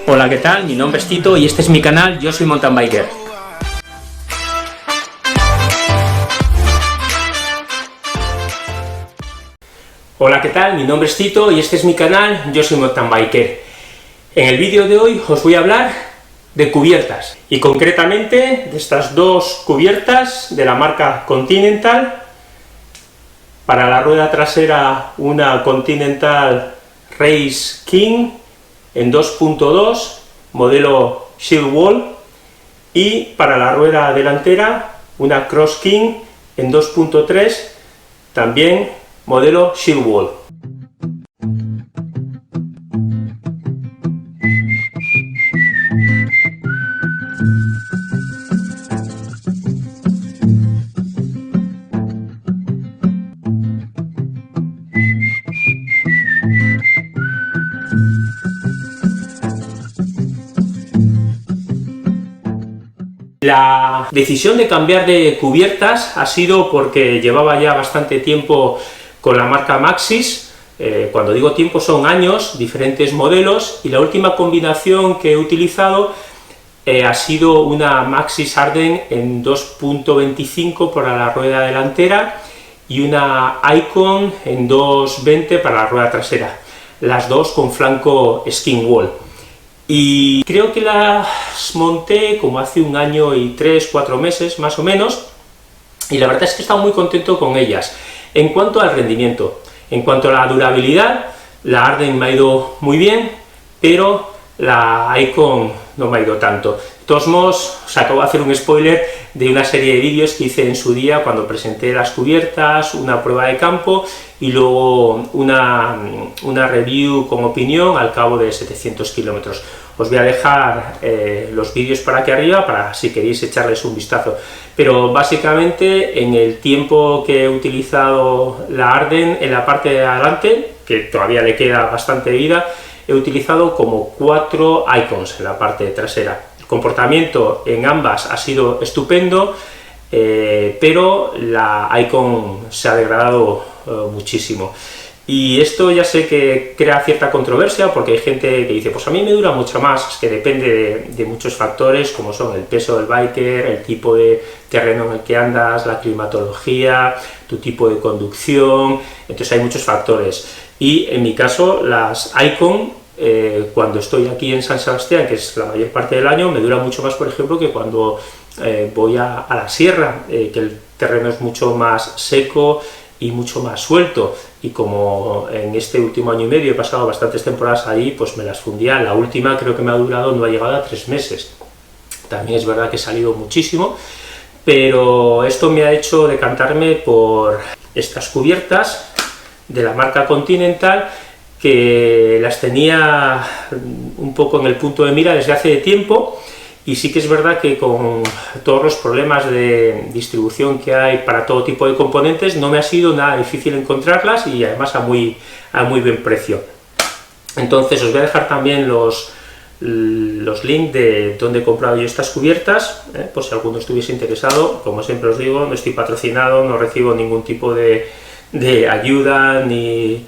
Hola, ¿qué tal? Mi nombre es Tito y este es mi canal, yo soy mountain biker. Hola, ¿qué tal? Mi nombre es Tito y este es mi canal, yo soy mountain biker. En el vídeo de hoy os voy a hablar de cubiertas, y concretamente de estas dos cubiertas de la marca Continental. Para la rueda trasera una Continental Race King en 2.2, modelo Shield Wall, y para la rueda delantera una Cross King en 2.3, también modelo Shield Wall. La decisión de cambiar de cubiertas ha sido porque llevaba ya bastante tiempo con la marca Maxxis. Cuando digo tiempo son años, diferentes modelos, y la última combinación que he utilizado ha sido una Maxxis Arden en 2.25 para la rueda delantera y una Icon en 2.20 para la rueda trasera, las dos con flanco skin wall. Y creo que las monté como hace un año y 3-4 meses más o menos, y la verdad es que he estado muy contento con ellas. En cuanto al rendimiento, en cuanto a la durabilidad, la Arden me ha ido muy bien, pero la Icon no me ha ido tanto. De todos modos, os acabo de hacer un spoiler de una serie de vídeos que hice en su día cuando presenté las cubiertas, una prueba de campo y luego una review con opinión al cabo de 700 kilómetros. Os voy a dejar los vídeos por aquí arriba para si queréis echarles un vistazo. Pero básicamente en el tiempo que he utilizado la Arden en la parte de adelante, que todavía le queda bastante vida, he utilizado como 4 Icons en la parte trasera. El comportamiento en ambas ha sido estupendo, pero la Icon se ha degradado muchísimo. Y esto ya sé que crea cierta controversia, porque hay gente que dice, pues a mí me dura mucho más. Es que depende de muchos factores, como son el peso del biker, el tipo de terreno en el que andas, la climatología, tu tipo de conducción, entonces hay muchos factores. Y en mi caso, las Icon, cuando estoy aquí en San Sebastián, que es la mayor parte del año, me dura mucho más, por ejemplo, que cuando voy a la sierra, que el terreno es mucho más seco y mucho más suelto, y como en este último año y medio he pasado bastantes temporadas ahí, pues me las fundía. La última creo que me ha durado, no ha llegado a 3 meses. También es verdad que he salido muchísimo, pero esto me ha hecho decantarme por estas cubiertas de la marca Continental, que las tenía un poco en el punto de mira desde hace tiempo, y sí que es verdad que con todos los problemas de distribución que hay para todo tipo de componentes, no me ha sido nada difícil encontrarlas, y además a muy buen precio. Entonces os voy a dejar también los links de donde he comprado yo estas cubiertas, por si alguno estuviese interesado. Como siempre os digo, no estoy patrocinado, no recibo ningún tipo de ayuda, ni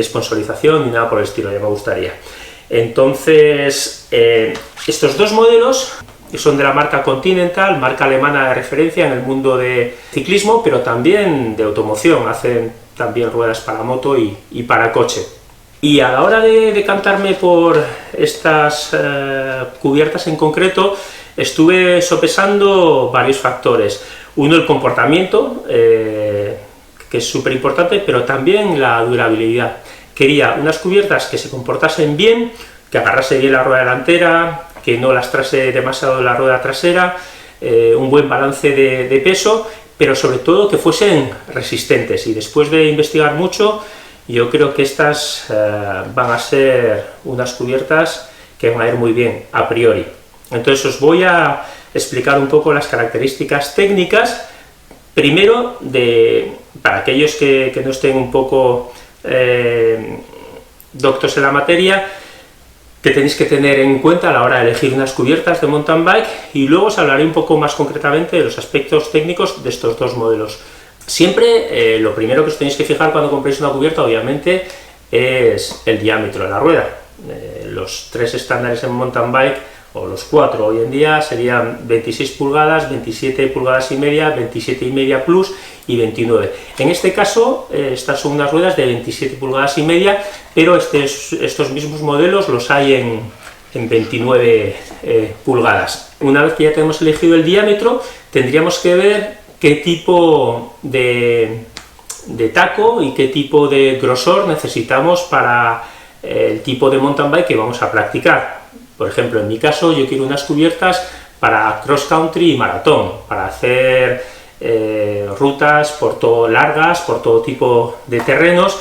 sponsorización, ni nada por el estilo, ya me gustaría. Entonces, estos dos modelos son de la marca Continental, marca alemana de referencia en el mundo de ciclismo, pero también de automoción. Hacen también ruedas para moto y para coche. Y a la hora de decantarme por estas cubiertas en concreto, estuve sopesando varios factores. Uno, el comportamiento, que es súper importante, pero también la durabilidad. Quería unas cubiertas que se comportasen bien, que agarrase bien la rueda delantera, que no lastrase demasiado la rueda trasera, un buen balance de peso, pero sobre todo que fuesen resistentes. Y después de investigar mucho, yo creo que estas van a ser unas cubiertas que van a ir muy bien, a priori. Entonces os voy a explicar un poco las características técnicas. Primero, para aquellos que no estén un poco doctos en la materia, que tenéis que tener en cuenta a la hora de elegir unas cubiertas de mountain bike, y luego os hablaré un poco más concretamente de los aspectos técnicos de estos dos modelos. Siempre lo primero que os tenéis que fijar cuando compréis una cubierta, obviamente, es el diámetro de la rueda. Los 3 estándares en mountain bike, o los 4 hoy en día, serían 26 pulgadas, 27 pulgadas y media, 27 y media plus y 29. En este caso, estas son unas ruedas de 27 pulgadas y media, pero estos mismos modelos los hay en 29 pulgadas. Una vez que ya tenemos elegido el diámetro, tendríamos que ver qué tipo de taco y qué tipo de grosor necesitamos para el tipo de mountain bike que vamos a practicar. Por ejemplo, en mi caso, yo quiero unas cubiertas para cross country y maratón, para hacer rutas largas por todo tipo de terrenos,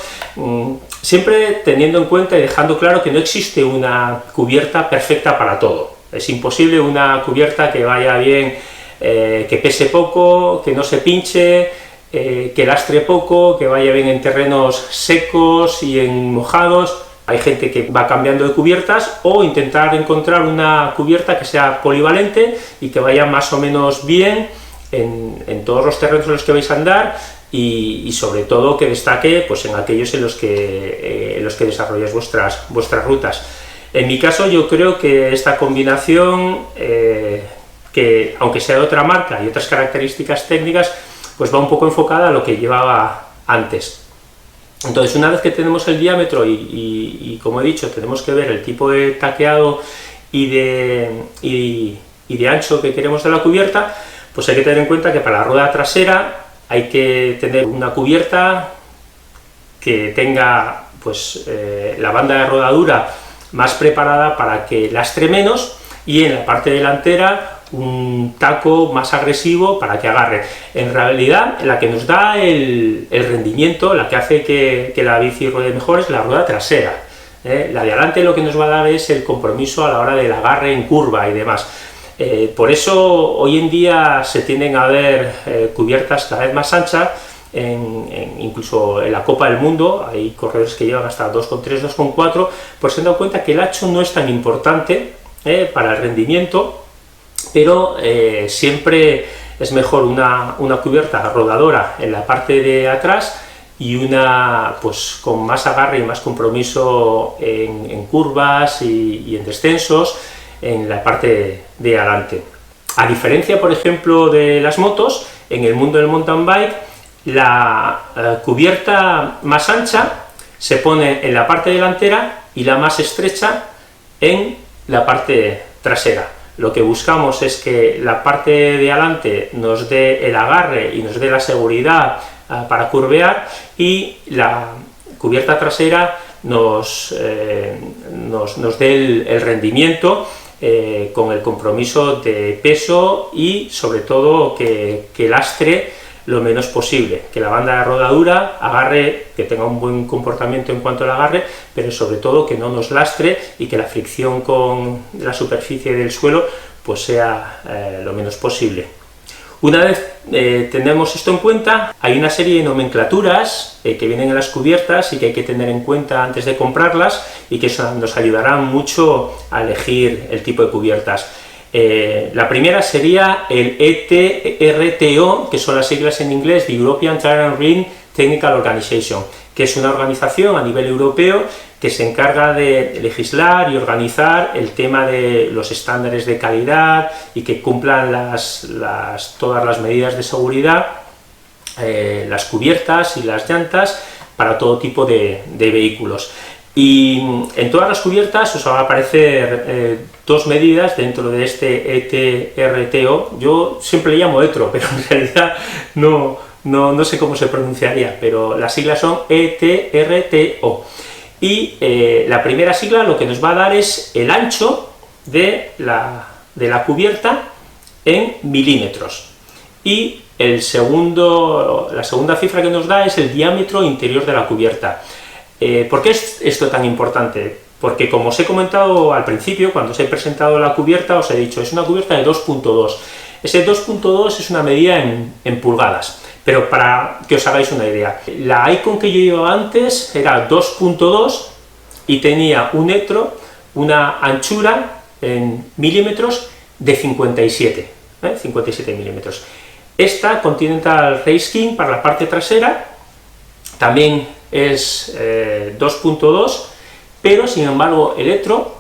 siempre teniendo en cuenta y dejando claro que no existe una cubierta perfecta para todo. Es imposible una cubierta que vaya bien, que pese poco, que no se pinche, que lastre poco, que vaya bien en terrenos secos y en mojados. Hay gente que va cambiando de cubiertas, o intentar encontrar una cubierta que sea polivalente y que vaya más o menos bien en todos los terrenos en los que vais a andar, y sobre todo que destaque pues en aquellos en los que desarrolláis vuestras rutas. En mi caso, yo creo que esta combinación, que aunque sea de otra marca y otras características técnicas, pues va un poco enfocada a lo que llevaba antes. Entonces, una vez que tenemos el diámetro y como he dicho, tenemos que ver el tipo de taqueado y de ancho que queremos de la cubierta, pues hay que tener en cuenta que para la rueda trasera hay que tener una cubierta que tenga pues la banda de rodadura más preparada para que lastre menos, y en la parte delantera un taco más agresivo para que agarre. En realidad, la que nos da el rendimiento, la que hace que la bici ruede mejor, es la rueda trasera. La de adelante lo que nos va a dar es el compromiso a la hora del agarre en curva y demás. Por eso hoy en día se tienden a ver cubiertas cada vez más anchas, incluso en la Copa del Mundo hay corredores que llevan hasta 2,3, 2,4, pues se han dado cuenta que el ancho no es tan importante para el rendimiento, pero siempre es mejor una cubierta rodadora en la parte de atrás y una pues con más agarre y más compromiso en curvas y en descensos en la parte de adelante. A diferencia, por ejemplo, de las motos, en el mundo del mountain bike, la cubierta más ancha se pone en la parte delantera y la más estrecha en la parte trasera. Lo que buscamos es que la parte de adelante nos dé el agarre y nos dé la seguridad para curvear, y la cubierta trasera nos dé el rendimiento con el compromiso de peso, y sobre todo que lastre lo menos posible, que la banda de rodadura agarre, que tenga un buen comportamiento en cuanto al agarre, pero sobre todo que no nos lastre y que la fricción con la superficie del suelo pues sea lo menos posible. Una vez tenemos esto en cuenta, hay una serie de nomenclaturas que vienen en las cubiertas y que hay que tener en cuenta antes de comprarlas, y que nos ayudarán mucho a elegir el tipo de cubiertas. La primera sería el ETRTO, que son las siglas en inglés de European Trail and Ring Technical Organization, que es una organización a nivel europeo que se encarga de legislar y organizar el tema de los estándares de calidad y que cumplan todas las medidas de seguridad, las cubiertas y las llantas para todo tipo de vehículos. Y en todas las cubiertas os va a aparecer dos medidas dentro de este ETRTO. Yo siempre le llamo ETRO, pero en realidad no sé cómo se pronunciaría, pero las siglas son ETRTO. Y la primera sigla lo que nos va a dar es el ancho de la cubierta en milímetros, y la segunda cifra que nos da es el diámetro interior de la cubierta. ¿Por qué es esto tan importante? Porque, como os he comentado al principio, cuando os he presentado la cubierta, os he dicho, es una cubierta de 2.2. Ese 2.2 es una medida en pulgadas, pero para que os hagáis una idea, la Icon que yo llevaba antes era 2.2 y tenía una anchura en milímetros de 57 milímetros. Esta Continental Race King, para la parte trasera, también es 2.2, pero sin embargo Electro,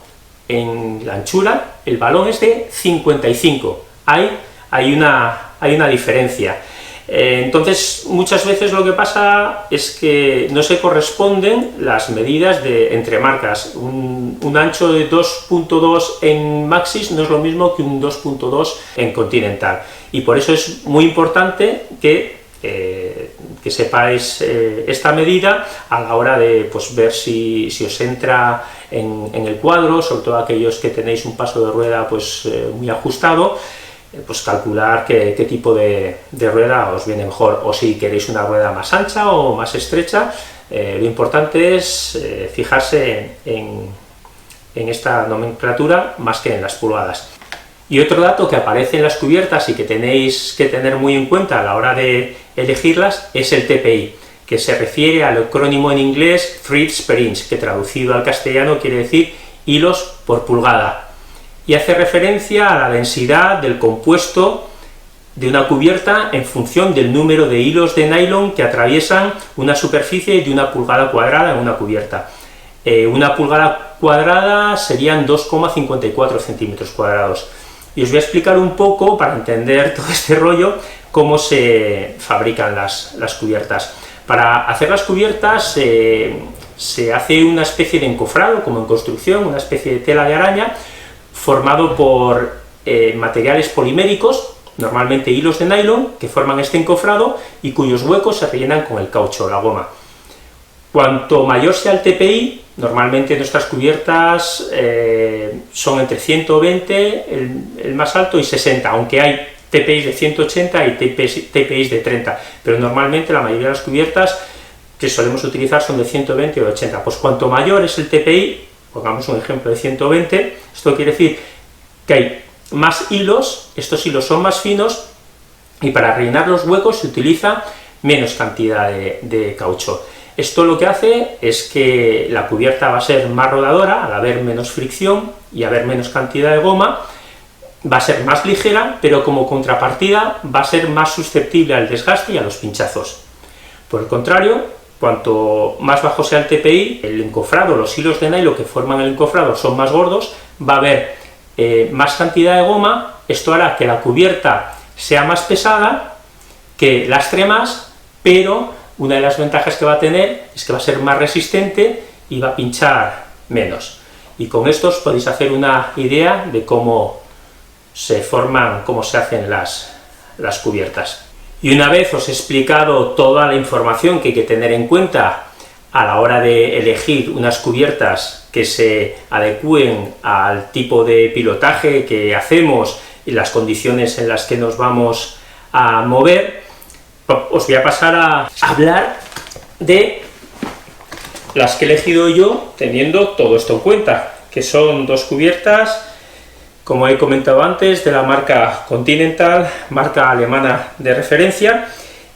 en la anchura, el balón es de 55, hay una diferencia. Entonces, muchas veces lo que pasa es que no se corresponden las medidas entre marcas. Un ancho de 2.2 en Maxxis no es lo mismo que un 2.2 en Continental, y por eso es muy importante que sepáis esta medida a la hora de pues, ver si os entra en el cuadro, sobre todo aquellos que tenéis un paso de rueda pues, muy ajustado, pues calcular qué tipo de rueda os viene mejor, o si queréis una rueda más ancha o más estrecha. Lo importante es fijarse en esta nomenclatura más que en las pulgadas. Y otro dato que aparece en las cubiertas y que tenéis que tener muy en cuenta a la hora de elegirlas es el TPI, que se refiere al acrónimo en inglés Threads per Inch, que traducido al castellano quiere decir hilos por pulgada, y hace referencia a la densidad del compuesto de una cubierta en función del número de hilos de nylon que atraviesan una superficie de 1 pulgada cuadrada en una cubierta. 1 pulgada cuadrada serían 2,54 centímetros cuadrados. Y os voy a explicar un poco, para entender todo este rollo, cómo se fabrican las cubiertas. Para hacer las cubiertas se hace una especie de encofrado, como en construcción, una especie de tela de araña, formado por materiales poliméricos, normalmente hilos de nylon, que forman este encofrado y cuyos huecos se rellenan con el caucho, la goma. Cuanto mayor sea el TPI, normalmente nuestras cubiertas son entre 120, el más alto, y 60, aunque hay TPIs de 180 y TPIs de 30, pero normalmente la mayoría de las cubiertas que solemos utilizar son de 120 o 80. Pues cuanto mayor es el TPI, pongamos un ejemplo de 120, esto quiere decir que hay más hilos, estos hilos son más finos, y para rellenar los huecos se utiliza menos cantidad de caucho. Esto lo que hace es que la cubierta va a ser más rodadora, al haber menos fricción y haber menos cantidad de goma, va a ser más ligera, pero como contrapartida va a ser más susceptible al desgaste y a los pinchazos. Por el contrario, cuanto más bajo sea el TPI, el encofrado, los hilos de nylon que forman el encofrado son más gordos, va a haber más cantidad de goma. Esto hará que la cubierta sea más pesada, que lastre más, pero una de las ventajas que va a tener es que va a ser más resistente y va a pinchar menos. Y con esto os podéis hacer una idea de cómo se forman, cómo se hacen las cubiertas. Y una vez os he explicado toda la información que hay que tener en cuenta a la hora de elegir unas cubiertas que se adecúen al tipo de pilotaje que hacemos y las condiciones en las que nos vamos a mover, os voy a pasar a hablar de las que he elegido yo teniendo todo esto en cuenta, que son dos cubiertas, como he comentado antes, de la marca Continental, marca alemana de referencia,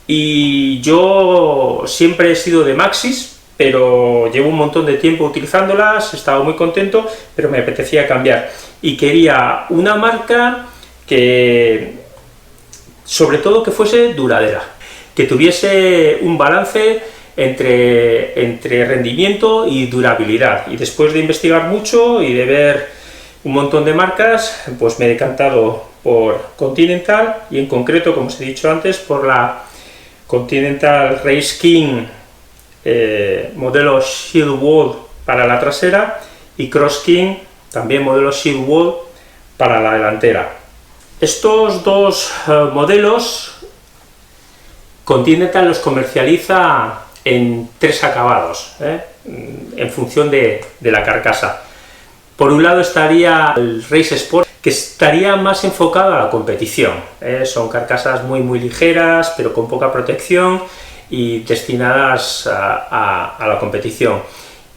y yo siempre he sido de Maxxis, pero llevo un montón de tiempo utilizándolas, he estado muy contento, pero me apetecía cambiar, y quería una marca que, sobre todo, que fuese duradera, que tuviese un balance entre rendimiento y durabilidad, y después de investigar mucho y de ver un montón de marcas, pues me he decantado por Continental, y en concreto, como os he dicho antes, por la Continental Race King modelo Shield Wall para la trasera, y Cross King, también modelo Shield Wall para la delantera. Estos dos modelos Continental los comercializa en 3 acabados, en función de la carcasa. Por un lado estaría el Race Sport, que estaría más enfocado a la competición, son carcasas muy ligeras, pero con poca protección y destinadas a la competición.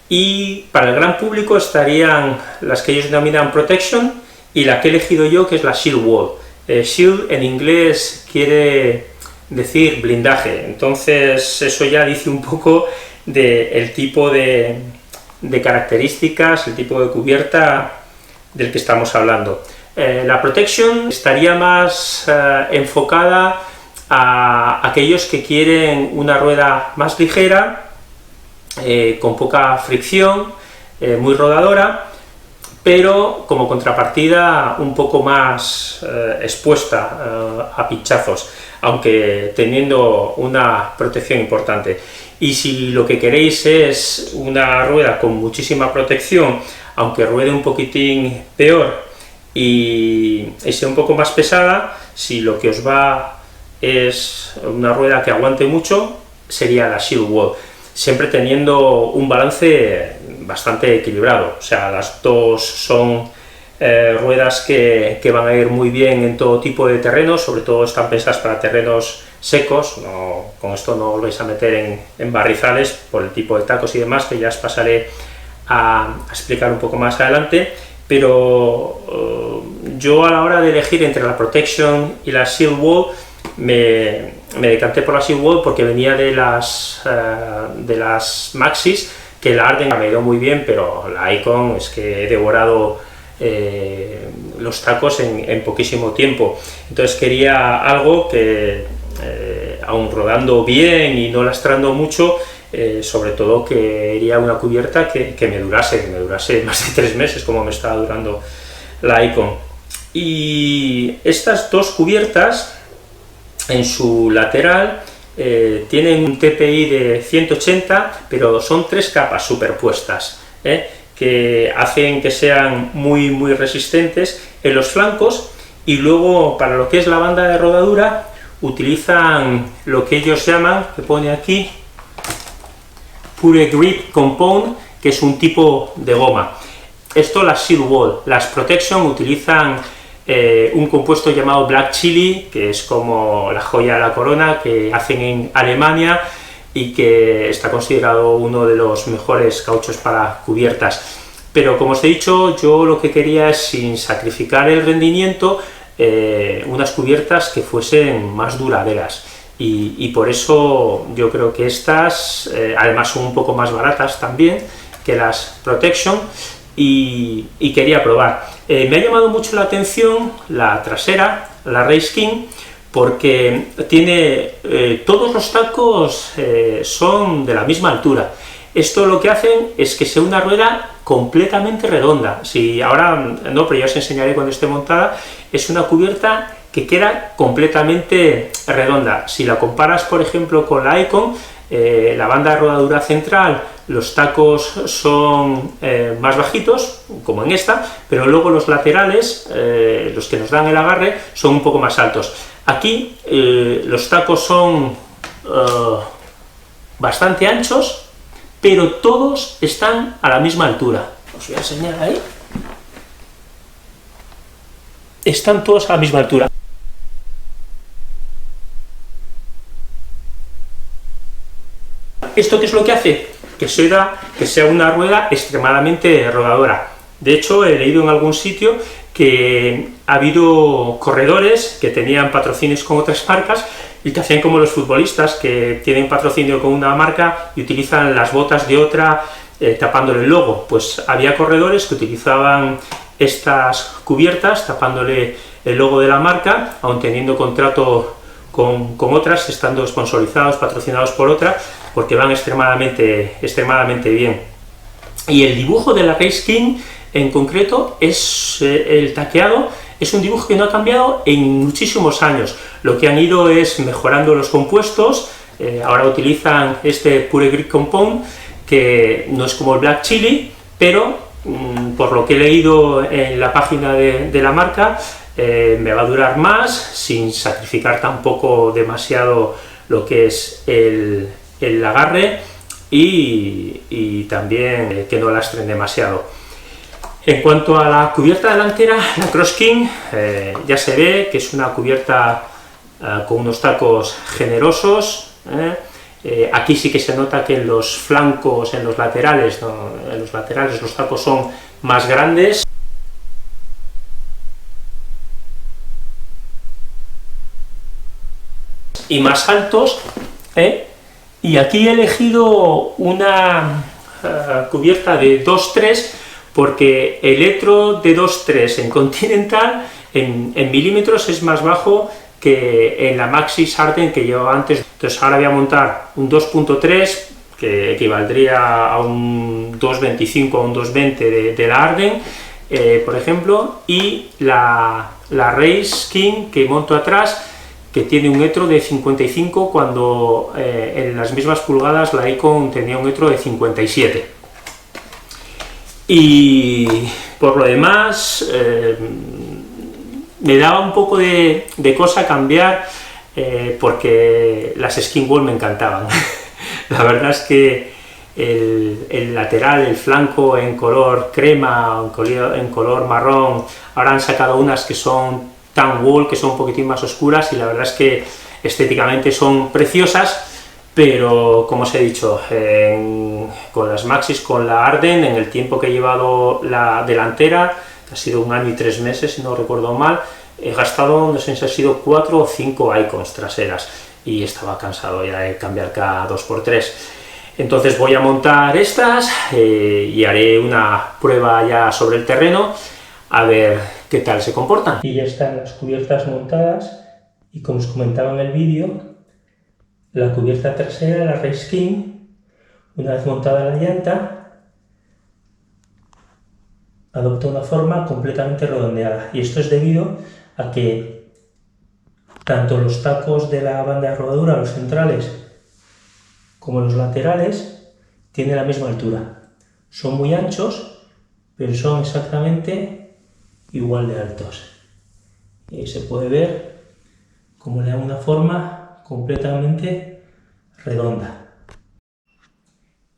Y para el gran público estarían las que ellos denominan Protection, y la que he elegido yo, que es la Shield Wall. Shield en inglés quiere decir blindaje, entonces eso ya dice un poco del tipo de características, el tipo de cubierta del que estamos hablando. La Protection estaría más enfocada a aquellos que quieren una rueda más ligera, con poca fricción, muy rodadora, pero como contrapartida un poco más expuesta a pinchazos, aunque teniendo una protección importante. Y si lo que queréis es una rueda con muchísima protección, aunque ruede un poquitín peor y sea un poco más pesada, si lo que os va es una rueda que aguante mucho, sería la Shieldwall, siempre teniendo un balance bastante equilibrado. O sea, las dos son ruedas que van a ir muy bien en todo tipo de terrenos, sobre todo están pensadas para terrenos secos. Con esto no os vais a meter en barrizales por el tipo de tacos y demás, que ya os pasaré a explicar un poco más adelante, pero yo a la hora de elegir entre la Protection y la Shieldwall me decanté por la Shieldwall porque venía de las Maxxis, que la Arden me ha ido muy bien, pero la Icon es que he devorado los tacos en poquísimo tiempo. Entonces quería algo que, aun rodando bien y no lastrando mucho, sobre todo quería una cubierta que me durase más de 3 meses, como me estaba durando la Icon. Y estas dos cubiertas, en su lateral, tienen un TPI de 180, pero son 3 capas superpuestas, que hacen que sean muy resistentes en los flancos, y luego para lo que es la banda de rodadura utilizan lo que ellos llaman, que pone aquí, Pure Grip Compound, que es un tipo de goma. Esto las Shieldwall. Las Protection utilizan un compuesto llamado Black Chili, que es como la joya de la corona, que hacen en Alemania y que está considerado uno de los mejores cauchos para cubiertas. Pero como os he dicho, yo lo que quería es, sin sacrificar el rendimiento, unas cubiertas que fuesen más duraderas. Y por eso yo creo que estas, además son un poco más baratas también que las Protection, y quería probar. Me ha llamado mucho la atención la trasera, la Race King, porque tiene todos los tacos son de la misma altura. Esto lo que hacen es que sea una rueda completamente redonda. Si ahora no, pero ya os enseñaré cuando esté montada. Es una cubierta que queda completamente redonda. Si la comparas, por ejemplo, con la Icon, la banda de rodadura central, los tacos son más bajitos, como en esta, pero luego los laterales, los que nos dan el agarre, son un poco más altos. Aquí los tacos son bastante anchos, pero todos están a la misma altura. Os voy a enseñar ahí. Están todos a la misma altura. ¿Esto qué es lo que hace? Que sea una rueda extremadamente rodadora. De hecho, he leído en algún sitio que ha habido corredores que tenían patrocinios con otras marcas y que hacían como los futbolistas, que tienen patrocinio con una marca y utilizan las botas de otra tapándole el logo. Pues había corredores que utilizaban estas cubiertas tapándole el logo de la marca, aun teniendo contrato con otras, estando sponsorizados, patrocinados por otra, porque van extremadamente bien. Y el dibujo de la Race King en concreto es el taqueado, es un dibujo que no ha cambiado en muchísimos años. Lo que han ido es mejorando los compuestos. Ahora utilizan este Pure Grip Compound, que no es como el Black Chili, pero por lo que he leído en la página de la marca, me va a durar más, sin sacrificar tampoco demasiado lo que es el agarre, y también que no lastren demasiado. En cuanto a la cubierta delantera, la Cross King, ya se ve que es una cubierta con unos tacos generosos. Aquí sí que se nota que en los flancos, en los laterales los tacos son más grandes y más altos, y aquí he elegido una cubierta de 2.3 porque el Etro de 2.3 en Continental en milímetros es más bajo que en la Maxxis Arden que llevaba antes. Entonces ahora voy a montar un 2.3 que equivaldría a un 2.25 o un 2.20 de la Arden, por ejemplo, y la Race King que monto atrás, que tiene un Etro de 55 cuando en las mismas pulgadas la Icon tenía un Etro de 57. Y por lo demás, me daba un poco de cosa cambiar, porque las Skin Wall me encantaban. La verdad es que el lateral, el flanco en color crema, en color marrón, ahora han sacado unas que son tan wall, que son un poquitín más oscuras, y la verdad es que estéticamente son preciosas, pero como os he dicho, con las Maxxis, con la Arden, en el tiempo que he llevado la delantera, que ha sido 1 año y 3 meses, si no recuerdo mal, he gastado, no sé si ha sido 4 o 5 Icons traseras, y estaba cansado ya de cambiar cada 2x3. Entonces voy a montar estas, y haré una prueba ya sobre el terreno, a ver qué tal se comportan. Y ya están las cubiertas montadas, y como os comentaba en el vídeo, la cubierta trasera, la Race King, una vez montada la llanta, adopta una forma completamente redondeada, y esto es debido a que tanto los tacos de la banda de rodadura, los centrales, como los laterales, tienen la misma altura. Son muy anchos, pero son exactamente igual de altos. Y se puede ver como le da una forma completamente redonda.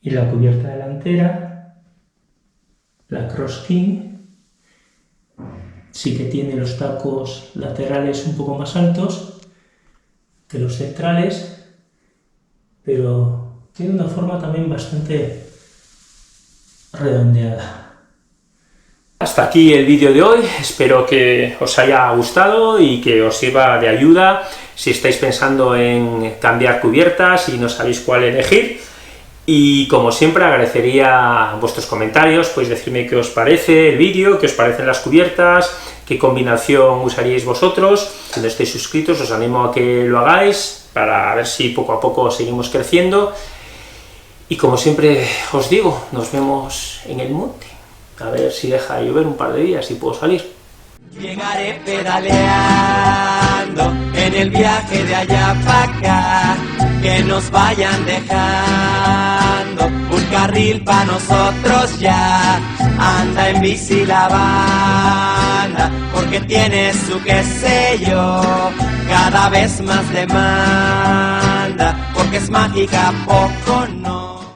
Y la cubierta delantera, la Cross King, sí que tiene los tacos laterales un poco más altos que los centrales, pero tiene una forma también bastante redondeada. Hasta aquí el vídeo de hoy, espero que os haya gustado y que os sirva de ayuda si estáis pensando en cambiar cubiertas y no sabéis cuál elegir. Y como siempre agradecería vuestros comentarios, podéis decirme qué os parece el vídeo, qué os parecen las cubiertas, qué combinación usaríais vosotros. Si no estáis suscritos os animo a que lo hagáis, para ver si poco a poco seguimos creciendo. Y como siempre os digo, nos vemos en el monte. A ver si deja de llover un par de días y puedo salir. Llegaré pedaleando en el viaje de allá para acá, que nos vayan dejando un carril para nosotros ya. Anda en bici la banda, porque tiene su qué sé yo, cada vez más demanda, porque es mágica, poco no.